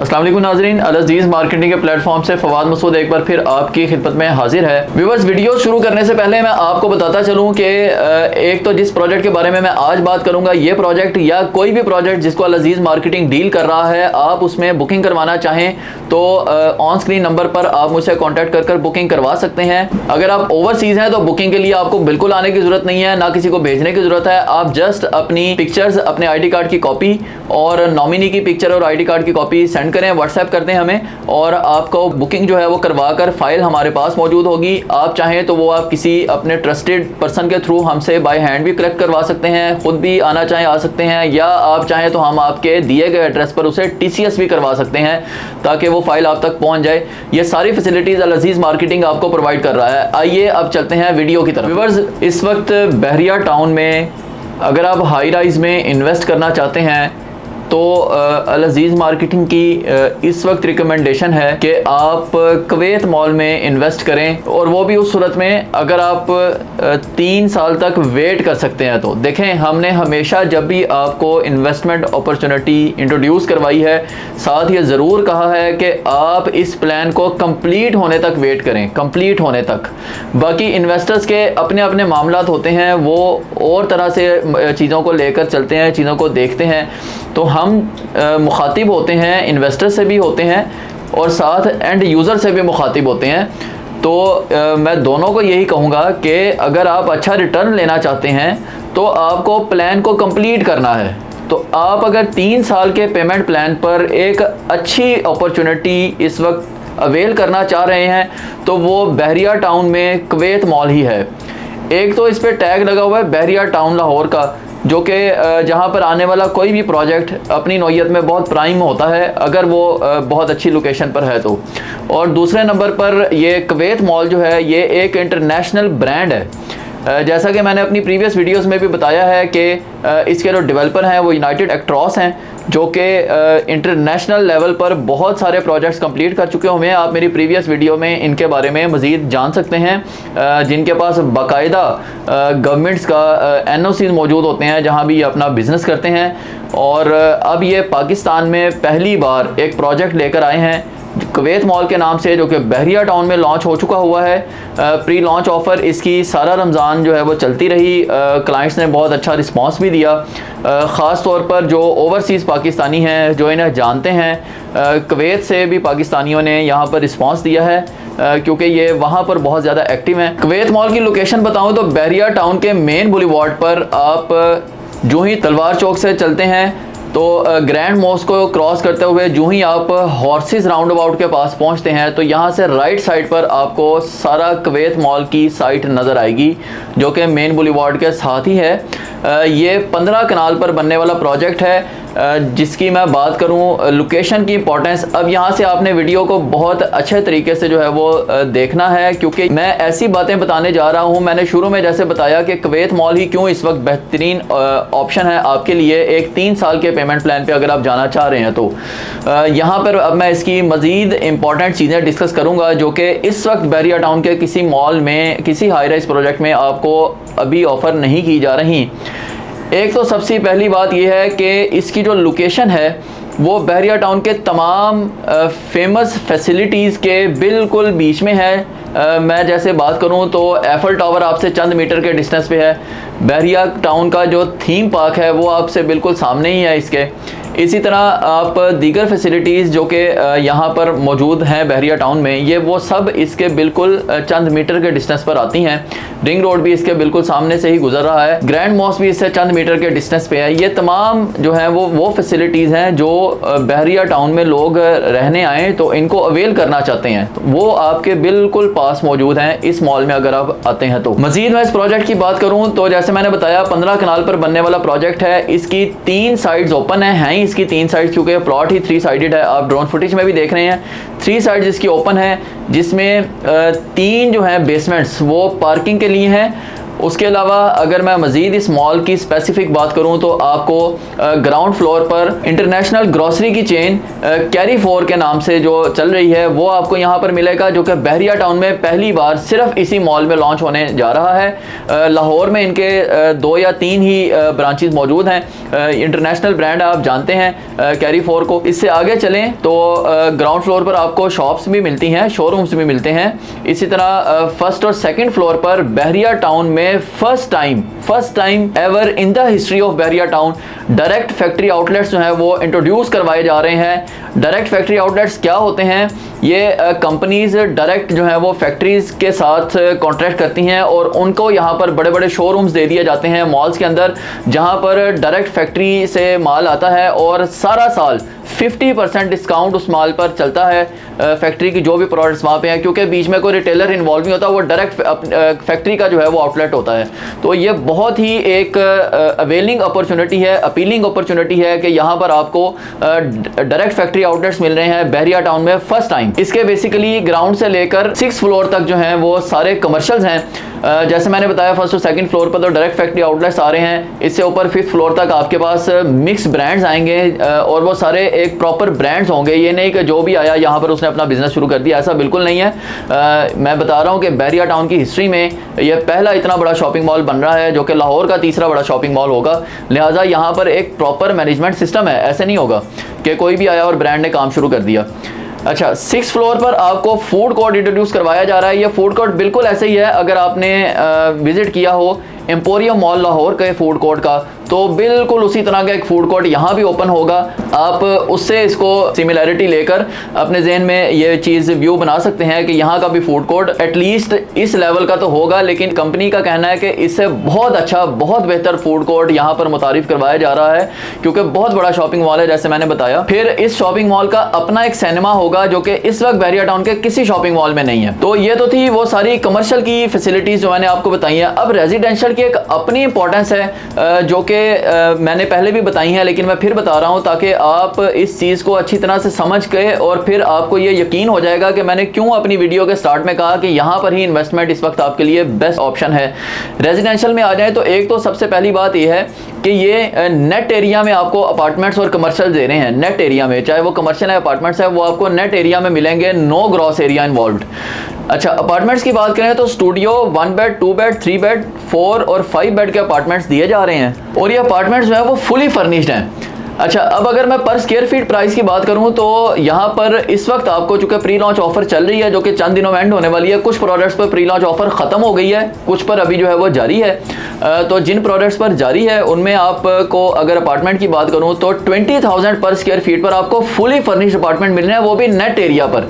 अस्सलाम वालेकुम नाज़रीन, अल अज़ीज़ मार्केटिंग के प्लेटफॉर्म से फवाद मसूद एक बार फिर आपकी खिदमत में हाजिर है। व्यूअर्स, वीडियो शुरू करने से पहले मैं आपको बताता चलूं कि एक तो जिस प्रोजेक्ट के बारे में मैं आज बात करूंगा, ये प्रोजेक्ट या कोई भी प्रोजेक्ट जिसको अल अज़ीज़ मार्केटिंग डील कर रहा है, आप उसमें बुकिंग करवाना चाहें तो ऑन स्क्रीन नंबर पर आप मुझसे कॉन्टैक्ट कर बुकिंग करवा सकते हैं। अगर आप ओवरसीज़ हैं तो बुकिंग के लिए आपको बिल्कुल आने की ज़रूरत नहीं है, ना किसी को भेजने की ज़रूरत है। आप जस्ट अपनी पिक्चर्स, अपने ID कार्ड की कॉपी और नॉमिनी की पिक्चर और ID कार्ड की कॉपी सेंड करें, व्हाट्सएप करते हैं हमें, और आपको बुकिंग जो है वो करवा कर फाइल हमारे पास मौजूद होगी। आप चाहें तो वो आप किसी अपने ट्रस्टेड पर्सन के थ्रू हमसे बाय हैंड भी कलेक्ट करवा सकते हैं, खुद भी आना चाहें आ सकते हैं, या आप चाहें तो हम आपके दिए गए एड्रेस पर उसे TCS भी करवा सकते हैं ताकि वो फाइल आप तक पहुंच जाए। ये सारी फैसिलिटीज़ अल अज़ीज़ मार्केटिंग आपको प्रोवाइड कर रहा है। आइए अब चलते हैं वीडियो की तरफ। व्यूअर्स, इस वक्त बहरिया टाउन में अगर आप हाई राइज में इन्वेस्ट करना चाहते हैं तो अल अज़ीज़ मार्केटिंग की इस वक्त रिकमेंडेशन है कि आप कुवैत मॉल में इन्वेस्ट करें, और वो भी उस सूरत में अगर आप 3 साल तक वेट कर सकते हैं। तो देखें, हमने हमेशा जब भी आपको इन्वेस्टमेंट अपॉर्चुनिटी इंट्रोड्यूस करवाई है, साथ ये ज़रूर कहा है कि आप इस प्लान को कंप्लीट होने तक वेट करें, कंप्लीट होने तक। बाकी इन्वेस्टर्स के अपने अपने मामलात होते हैं, वो और तरह से चीज़ों को लेकर चलते हैं, चीज़ों को देखते हैं। तो हम मुखातिब होते हैं, इन्वेस्टर से भी होते हैं और साथ एंड यूज़र से भी मुखातिब होते हैं। तो मैं दोनों को यही कहूँगा कि अगर आप अच्छा रिटर्न लेना चाहते हैं तो आपको प्लान को कंप्लीट करना है। तो आप अगर 3 साल के पेमेंट प्लान पर एक अच्छी अपॉर्चुनिटी इस वक्त अवेल करना चाह रहे हैं तो वो बहरिया टाउन में कुवैत मॉल ही है। एक तो इस पर टैग लगा हुआ है बहरिया टाउन लाहौर का, जो कि जहाँ पर आने वाला कोई भी प्रोजेक्ट अपनी नौयत में बहुत प्राइम होता है अगर वो बहुत अच्छी लोकेशन पर है तो। और दूसरे नंबर पर ये कुवैत मॉल जो है ये एक इंटरनेशनल ब्रांड है। जैसा कि मैंने अपनी प्रीवियस वीडियोस में भी बताया है कि इसके जो डेवलपर हैं वो यूनाइटेड एक्ट्रॉस हैं, जो कि इंटरनेशनल लेवल पर बहुत सारे प्रोजेक्ट्स कंप्लीट कर चुके हुए हैं। आप मेरी प्रीवियस वीडियो में इनके बारे में मज़ीद जान सकते हैं, जिनके पास बाकायदा गवर्नमेंट्स का NOCs मौजूद होते हैं जहां भी ये अपना बिज़नेस करते हैं। और अब ये पाकिस्तान में पहली बार एक प्रोजेक्ट लेकर आए हैं कुवैत मॉल के नाम से, जो कि बहरिया टाउन में लॉन्च हो चुका हुआ है। प्री लॉन्च ऑफ़र इसकी सारा रमज़ान जो है वो चलती रही। क्लाइंट्स ने बहुत अच्छा रिस्पांस भी दिया, ख़ास तौर पर जो ओवरसीज़ पाकिस्तानी हैं जो इन्हें जानते हैं। कुवैत से भी पाकिस्तानियों ने यहाँ पर रिस्पांस दिया है क्योंकि ये वहाँ पर बहुत ज़्यादा एक्टिव हैं। कुवैत मॉल की लोकेशन बताऊँ तो बहरिया टाउन के मेन बुलेवार्ड पर आप जो ही तलवार चौक से चलते हैं तो ग्रैंड मॉस्क को क्रॉस करते हुए जो ही आप हॉर्सेस राउंड अबाउट के पास पहुंचते हैं तो यहाँ से राइट साइड पर आपको सारा कुवैत मॉल की साइट नज़र आएगी, जो कि मेन बुलेवार्ड के साथ ही है। ये 15 कनाल पर बनने वाला प्रोजेक्ट है, जिसकी मैं बात करूं लोकेशन की इंपॉर्टेंस। अब यहाँ से आपने वीडियो को बहुत अच्छे तरीके से जो है वो देखना है, क्योंकि मैं ऐसी बातें बताने जा रहा हूँ। मैंने शुरू में जैसे बताया कि कुवैत मॉल ही क्यों इस वक्त बेहतरीन ऑप्शन है आपके लिए एक 3 साल के पेमेंट प्लान पे अगर आप जाना चाह रहे हैं तो। यहाँ पर अब मैं इसकी मज़ीद इंपॉर्टेंट चीज़ें डिस्कस करूँगा जो कि इस वक्त बहरिया टाउन के किसी मॉल में, किसी हाई राइज प्रोजेक्ट में आपको अभी ऑफ़र नहीं की जा रही। एक तो सबसे पहली बात यह है कि इसकी जो लोकेशन है वो बहरिया टाउन के तमाम फेमस फैसिलिटीज़ के बिल्कुल बीच में है। मैं जैसे बात करूं तो एफल टावर आपसे चंद मीटर के डिस्टेंस पे है। बहरिया टाउन का जो थीम पार्क है वो आपसे बिल्कुल सामने ही है इसके। इसी तरह आप दीगर फैसिलिटीज़ जो कि यहाँ पर मौजूद हैं बहरिया टाउन में, ये वो सब इसके बिल्कुल चंद मीटर के डिस्टेंस पर आती हैं। रिंग रोड भी इसके बिल्कुल सामने से ही गुजर रहा है, ग्रैंड मॉस्क भी इससे चंद मीटर के डिस्टेंस पे है। ये तमाम जो है वो फैसिलिटीज़ हैं जो बहरिया टाउन में लोग रहने आए तो इनको अवेल करना चाहते हैं, तो वो आपके बिल्कुल पास मौजूद हैं इस मॉल में अगर आप आते हैं तो। मज़ीद मैं इस प्रोजेक्ट की बात करूँ तो जैसे मैंने बताया 15 कनाल पर बनने वाला प्रोजेक्ट है। इसकी 3 साइड्स ओपन हैं इसकी 3 साइड्स, क्योंकि प्लॉट ही 3 साइडेड है। आप ड्रोन फुटेज में भी देख रहे हैं 3 साइड्स इसकी ओपन है, जिसमें 3 जो है बेसमेंट्स वो पार्किंग के लिए हैं उसके अलावा अगर मैं मज़ीद इस मॉल की स्पेसिफिक बात करूं तो आपको ग्राउंड फ्लोर पर इंटरनेशनल ग्रॉसरी की चेन कैरी फोर के नाम से जो चल रही है वो आपको यहाँ पर मिलेगा, जो कि बहरिया टाउन में पहली बार सिर्फ इसी मॉल में लॉन्च होने जा रहा है। लाहौर में इनके 2 या 3 ही ब्रांचेस मौजूद हैं। इंटरनेशनल ब्रांड आप जानते हैं कैरी फोर को। इससे आगे चलें तो ग्राउंड फ्लोर पर आपको शॉप्स भी मिलती हैं, शोरूम्स भी मिलते हैं। इसी तरह फर्स्ट और सेकंड फ्लोर पर बहरिया टाउन में first time ever in the history of Bahria town direct factory outlets जो हैं वो इंट्रोड्यूस करवाए जा रहे हैं। डायरेक्ट फैक्ट्री आउटलेट्स क्या होते हैं? ये कंपनीज डायरेक्ट जो है वो फैक्ट्रीज के साथ कॉन्ट्रैक्ट करती हैं और उनको यहाँ पर बड़े बड़े शोरूम्स दे दिए जाते हैं मॉल्स के अंदर, जहाँ पर डायरेक्ट फैक्ट्री से माल आता है और सारा साल 50% डिस्काउंट उस माल पर चलता है। फैक्ट्री की जो भी प्रोडक्ट्स वहाँ पे हैं, क्योंकि बीच में कोई रिटेलर इन्वॉल्व नहीं होता, वो डायरेक्ट फैक्ट्री का जो है वो आउटलेट होता है। तो ये बहुत ही एक अवेलिंग अपॉर्चुनिटी है, अपीलिंग अपॉर्चुनिटी है कि यहाँ पर आपको डायरेक्ट फैक्ट्री आउटलेट्स मिल रहे हैं बहरिया टाउन में फर्स्ट टाइम। इसके बेसिकली ग्राउंड से लेकर 6th फ्लोर तक जो हैं वो सारे कमर्शियल्स हैं। जैसे मैंने बताया फर्स्ट और सेकंड फ्लोर पर तो डायरेक्ट फैक्ट्री आउटलेट्स आ रहे हैं। इससे ऊपर 5th फ्लोर तक आपके पास मिक्स ब्रांड्स आएंगे और वो सारे एक प्रॉपर ब्रांड्स होंगे। ये नहीं कि जो भी आया यहाँ पर उसने अपना बिजनेस शुरू कर दिया, ऐसा बिल्कुल नहीं है। मैं बता रहा हूँ कि बहरिया टाउन की हिस्ट्री में यह पहला इतना बड़ा शॉपिंग मॉल बन रहा है, जो कि लाहौर का तीसरा बड़ा शॉपिंग मॉल होगा। लिहाजा यहाँ पर एक प्रॉपर मैनेजमेंट सिस्टम है, ऐसे नहीं होगा कि कोई भी आया और ब्रांड ने काम शुरू कर दिया। अच्छा, 6th फ्लोर पर आपको फूड कोर्ट इंट्रोड्यूस करवाया जा रहा है। ये फूड कोर्ट बिल्कुल ऐसे ही है, अगर आपने विजिट किया हो एम्पोरियम मॉल लाहौर के फूड कोर्ट का, तो बिल्कुल उसी तरह का एक फूड कोर्ट यहाँ भी ओपन होगा। आप उससे इसको सिमिलैरिटी लेकर अपने जहन में ये चीज़ व्यू बना सकते हैं कि यहाँ का भी फूड कोर्ट एटलीस्ट इस लेवल का तो होगा, लेकिन कंपनी का कहना है कि इससे बहुत अच्छा, बहुत बेहतर फूड कोर्ट यहाँ पर मुतारिफ करवाया जा रहा है, क्योंकि बहुत बड़ा शॉपिंग मॉल है जैसे मैंने बताया। फिर इस शॉपिंग मॉल का अपना एक सिनेमा होगा, जो कि इस वक्त बहरिया टाउन के किसी शॉपिंग मॉल में नहीं है। तो ये तो थी वो सारी कमर्शियल की फैसिलिटीज़ जो मैंने आपको बताई हैं। अब रेजिडेंशियल की एक अपनी इंपॉर्टेंस है जो कि मैंने पहले भी बताई है, लेकिन मैं फिर बता रहा हूं ताकि आप इस चीज़ को अच्छी तरह से समझ के और फिर आपको ये यकीन हो जाएगा कि मैंने क्यों अपनी वीडियो के स्टार्ट में कहा कि यहाँ पर ही इन्वेस्टमेंट इस वक्त आपके लिए बेस्ट ऑप्शन है। रेजिडेंशियल में आ जाए तो एक तो सबसे पहली बात यह है कि ये नेट एरिया में आपको अपार्टमेंट्स और कमर्शियल दे रहे हैं। नेट एरिया में, चाहे वो कमर्शियल है अपार्टमेंट्स है, वो आपको नेट एरिया में मिलेंगे, नो ग्रॉस एरिया इन्वॉल्व्ड। अच्छा, अपार्टमेंट्स की बात करें तो स्टूडियो 1 बेड, 2 बेड, 3 बेड, 4 और 5 बेड के अपार्टमेंट्स दिए जा रहे हैं और ये अपार्टमेंट्स जो है वो फुली फर्निश्ड हैं। अच्छा, अब अगर मैं पर स्क्वायर फीट प्राइस की बात करूं तो यहाँ पर इस वक्त आपको चूंकि प्री लॉन्च ऑफर चल रही है, जो कि चंद दिनों में एंड होने वाली है। कुछ प्रोडक्ट्स पर प्री लॉन्च ऑफर ख़त्म हो गई है, कुछ पर अभी जो है वो जारी है। तो जिन प्रोडक्ट्स पर जारी है उनमें आपको अगर अपार्टमेंट की बात करूं तो 20,000 पर स्क्वायर फीट पर आपको फुली फर्निश्ड अपार्टमेंट मिल रहे हैं, वो भी नेट एरिया पर।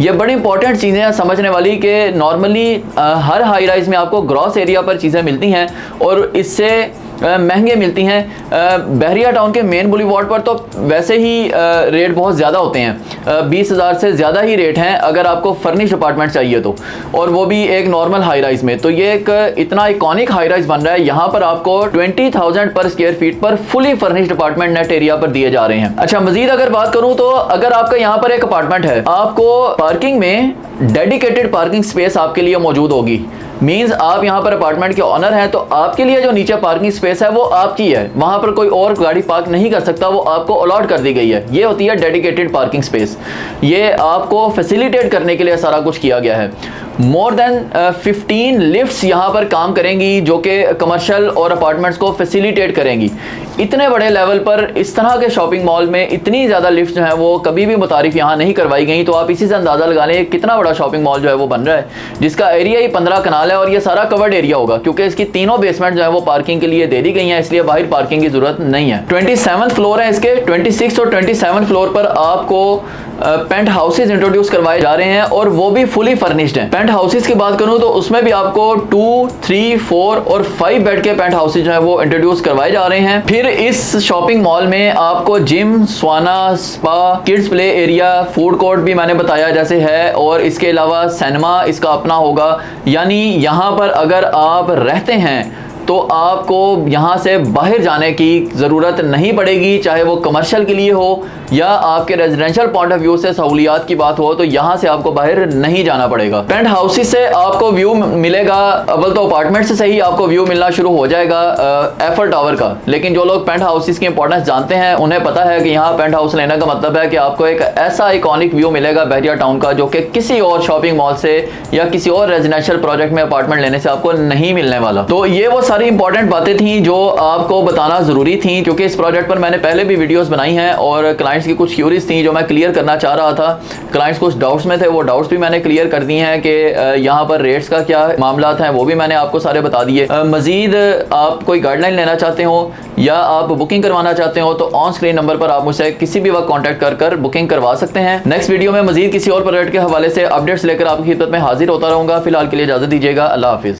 ये बड़ी इंपॉर्टेंट चीज़ें हैं समझने वाली कि नॉर्मली हर हाई राइज में आपको ग्रॉस एरिया पर चीज़ें मिलती हैं और इससे महंगे मिलती हैं। बहरिया टाउन के मेन बुलीवार्ड पर तो वैसे ही रेट बहुत ज़्यादा होते हैं, 20,000 से ज़्यादा ही रेट हैं अगर आपको फर्निश्ड अपार्टमेंट चाहिए तो, और वो भी एक नॉर्मल हाई राइज में। तो ये एक इतना इकॉनिक हाई राइज बन रहा है, यहाँ पर आपको 20,000 पर स्क्वायर फीट पर fully furnished apartment net area पर दिए जा रहे हैं। अच्छा, मजीद अगर बात करूँ तो अगर आपका यहाँ पर एक अपार्टमेंट है, आपको पार्किंग में डेडिकेटेड पार्किंग स्पेस आपके लिए मौजूद होगी। मींस आप यहाँ पर अपार्टमेंट के ऑनर हैं तो आपके लिए जो नीचे पार्किंग स्पेस है वो आपकी है, वहाँ पर कोई और गाड़ी पार्क नहीं कर सकता, वो आपको अलॉट कर दी गई है। ये होती है डेडिकेटेड पार्किंग स्पेस। ये आपको फैसिलिटेट करने के लिए सारा कुछ किया गया है। मोर देन 15 लिफ्ट्स यहाँ पर काम करेंगी जो कि कमर्शियल और अपार्टमेंट्स को फैसिलिटेट करेंगी। इतने बड़े लेवल पर इस तरह के शॉपिंग मॉल में इतनी ज़्यादा लिफ्ट्स जो हैं वो कभी भी मुतारिफ यहाँ नहीं करवाई गई। तो आप इसी से अंदाज़ा लगा लें कितना बड़ा शॉपिंग मॉल जो है वो बन रहा है, जिसका एरिया ही 15 कनाल है और ये सारा कवर्ड एरिया होगा, क्योंकि इसकी तीनों बेसमेंट जो है वो पार्किंग के लिए दे दी गई हैं, इसलिए बाहर पार्किंग की जरूरत नहीं है। 27th फ्लोर है इसके। 26 और 27 फ्लोर पर आपको पेंट हाउसेज इंट्रोड्यूस करवाए जा रहे हैं और वो भी फुली फर्निश्ड हैं। पेंट हाउसेज की बात करूं तो उसमें भी आपको 2, 3, 4 और 5 बेड के पेंट हाउसेज जो है वो इंट्रोड्यूस करवाए जा रहे हैं। फिर इस शॉपिंग मॉल में आपको gym, sauna, spa, kids play area, food court भी मैंने बताया जैसे है, और इसके अलावा सिनेमा इसका अपना होगा। यानी यहाँ पर अगर आप रहते हैं तो आपको यहाँ से बाहर जाने की ज़रूरत नहीं पड़ेगी, चाहे वो कमर्शियल के लिए हो या आपके रेजिडेंशियल पॉइंट ऑफ व्यू से सहूलियात की बात हो, तो यहाँ से आपको बाहर नहीं जाना पड़ेगा। पेंट हाउसेस से आपको व्यू मिलेगा, अव्वल तो अपार्टमेंट से सही आपको व्यू मिलना शुरू हो जाएगा एफल टावर का। लेकिन जो लोग पेंट हाउसेस की इंपॉर्टेंस जानते हैं उन्हें पता है कि यहाँ पेंट हाउस लेने का मतलब है कि आपको एक ऐसा आइकॉनिक व्यू मिलेगा बहरिया टाउन का, जो कि किसी और शॉपिंग मॉल से या किसी और रेजिडेंशियल प्रोजेक्ट में अपार्टमेंट लेने से आपको नहीं मिलने वाला। तो ये वो सारी इंपॉर्टेंट बातें थी जो आपको बताना जरूरी थी, क्योंकि इस प्रोजेक्ट पर मैंने पहले भी वीडियोस बनाई हैं और क्लाइंट्स की कुछ क्यूरीज थी जो मैं क्लियर करना चाह रहा था। क्लाइंट्स कुछ डाउट्स में थे, वो डाउट्स भी मैंने क्लियर कर दिए हैं कि यहाँ पर रेट्स का क्या मामला हैं वो भी मैंने आपको सारे बता दिए। मजीद आप कोई गाइडलाइन लेना चाहते हो या आप बुकिंग करवाना चाहते हो तो ऑन स्क्रीन नंबर पर आप मुझसे किसी भी वक्त कॉन्टैक्ट कर बुकिंग करवा सकते हैं। नेक्स्ट वीडियो में मजीद किसी और प्रोजेक्ट के हवाले से अपडेट्स लेकर आपकी खिदमत में हाजिर होता रहूंगा। फिलहाल के लिए इजाजत दीजिएगा। अल्लाह हाफिज।